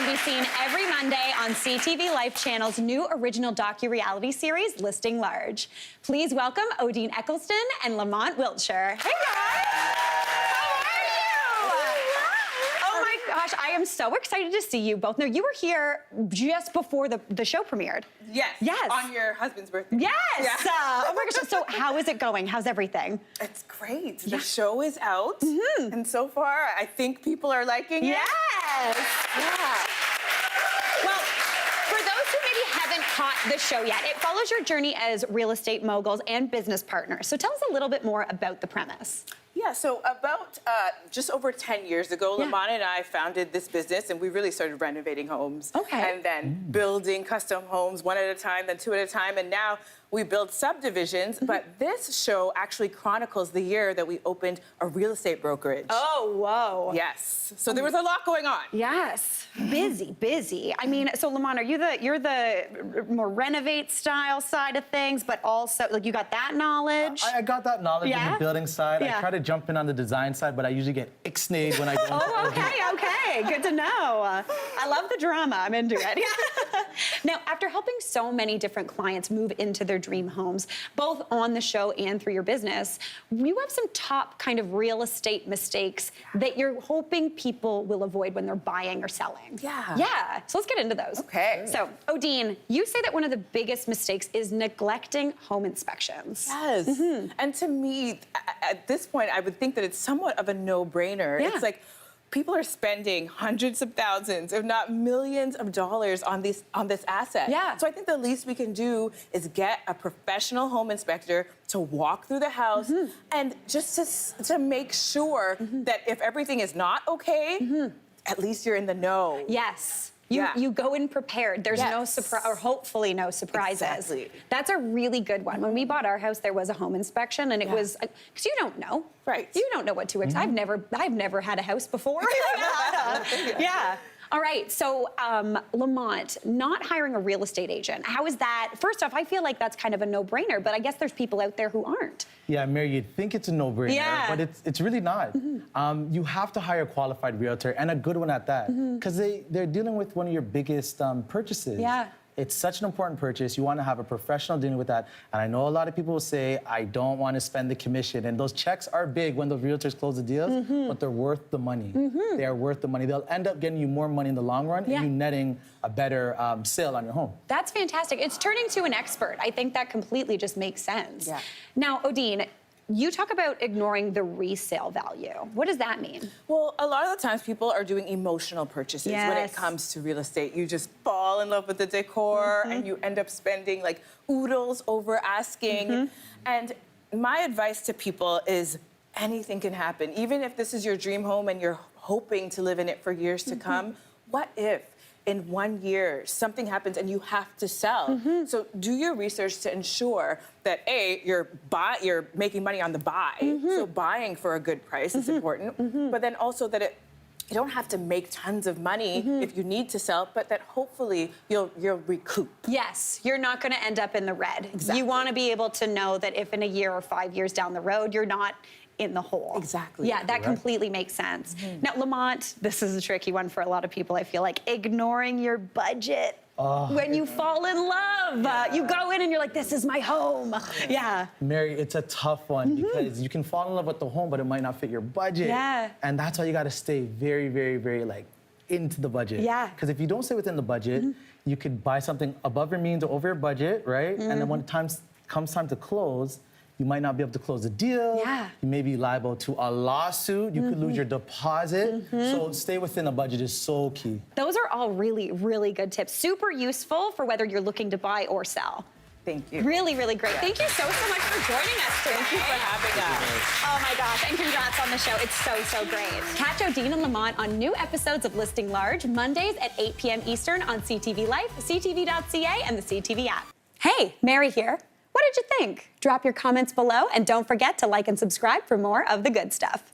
can be seen every Monday on CTV Life Channel's new original docu-reality series, Listing Large. Please welcome Odeen Eccleston and Lamont, Wiltshire. Hey, guys! How are you? Oh, my gosh, I am so excited to see you both. Now, you were here just before the show premiered. Yes. Yes. On your husband's birthday. Yes! Yeah. Oh, my gosh. So how is it going? How's everything? It's great. The show is out. And so far, I think people are liking it. Yes! Yeah. Well, for those who maybe haven't caught the show yet, it follows your journey as real estate moguls and business partners. So tell us a little bit more about the premise. Yeah, so about just over 10 years ago, Lamont and I founded this business, and we really started renovating homes. Okay. And then building custom homes one at a time, then two at a time, and now we build subdivisions. But this show actually chronicles the year that we opened a real estate brokerage. Oh, whoa. Yes. So there was a lot going on. Yes. Busy. I mean, so Lamont, you're the more renovate style side of things, but also, like, you got that knowledge? I got that knowledge on the building side. Yeah. I try to jump in on the design side, but I usually get ixnayed when I go into Oh, okay. Good to know. I love the drama. I'm into it. Now, after helping so many different clients move into their dream homes, both on the show and through your business, you have some top kind of real estate mistakes that you're hoping people will avoid when they're buying or selling. Yeah. So let's get into those. Okay. So, Odeen, you say that one of the biggest mistakes is neglecting home inspections. Yes. And to me, at this point, I would think that it's somewhat of a no-brainer. Yeah. It's like people are spending hundreds of thousands, if not millions of dollars on this asset. Yeah. So I think the least we can do is get a professional home inspector to walk through the house and just to make sure that if everything is not okay, at least you're in the know. Yes. You go in prepared. There's no surprise, or hopefully no surprises. Exactly. That's a really good one. When we bought our house, there was a home inspection, and it was because you don't know. Right. You don't know what to expect. I've never had a house before. Yeah. All right, so Lamont, not hiring a real estate agent, how is that? First off, I feel like that's kind of a no-brainer, but I guess there's people out there who aren't. Yeah, Mary, you'd think it's a no-brainer, but it's really not. You have to hire a qualified realtor, and a good one at that, because they're dealing with one of your biggest purchases. Yeah. It's such an important purchase. You want to have a professional dealing with that. And I know a lot of people will say, I don't want to spend the commission. And those checks are big when the realtors close the deals, but they're worth the money. They are worth the money. They'll end up getting you more money in the long run and you netting a better sale on your home. That's fantastic. It's turning to an expert. I think that completely just makes sense. Yeah. Now, Odeen, you talk about ignoring the resale value. What does that mean? Well, a lot of the times people are doing emotional purchases when it comes to real estate. You just fall in love with the decor and you end up spending like oodles over asking. And my advice to people is anything can happen. Even if this is your dream home and you're hoping to live in it for years to come, what if in 1 year something happens and you have to sell? So do your research to ensure that A, you're making money on the buy, so buying for a good price is important, but then also that you don't have to make tons of money if you need to sell, but that hopefully you'll recoup. Yes, you're not going to end up in the red. Exactly. You want to be able to know that if in a year or 5 years down the road, you're not in the hole. Exactly. Yeah, that completely makes sense. Now, Lamont, this is a tricky one for a lot of people, I feel like, ignoring your budget. When you fall in love, you go in and you're like, this is my home. Mary, it's a tough one because you can fall in love with the home, but it might not fit your budget. And that's why you got to stay very, very, very like into the budget. Because if you don't stay within the budget, you could buy something above your means or over your budget, right? And then when comes time to close, you might not be able to close the deal. You may be liable to a lawsuit. You could lose your deposit. So stay within a budget is so key. Those are all really, really good tips. Super useful for whether you're looking to buy or sell. Thank you. Really, really great. Thank you so much for joining us today. Thank you for having us. Oh my gosh, and congrats on the show. It's so great. Catch Odeen and Lamont on new episodes of Listing Large, Mondays at 8 p.m. Eastern on CTV Life, CTV.ca, and the CTV app. Hey, Mary here. What did you think? Drop your comments below, and don't forget to like and subscribe for more of the good stuff.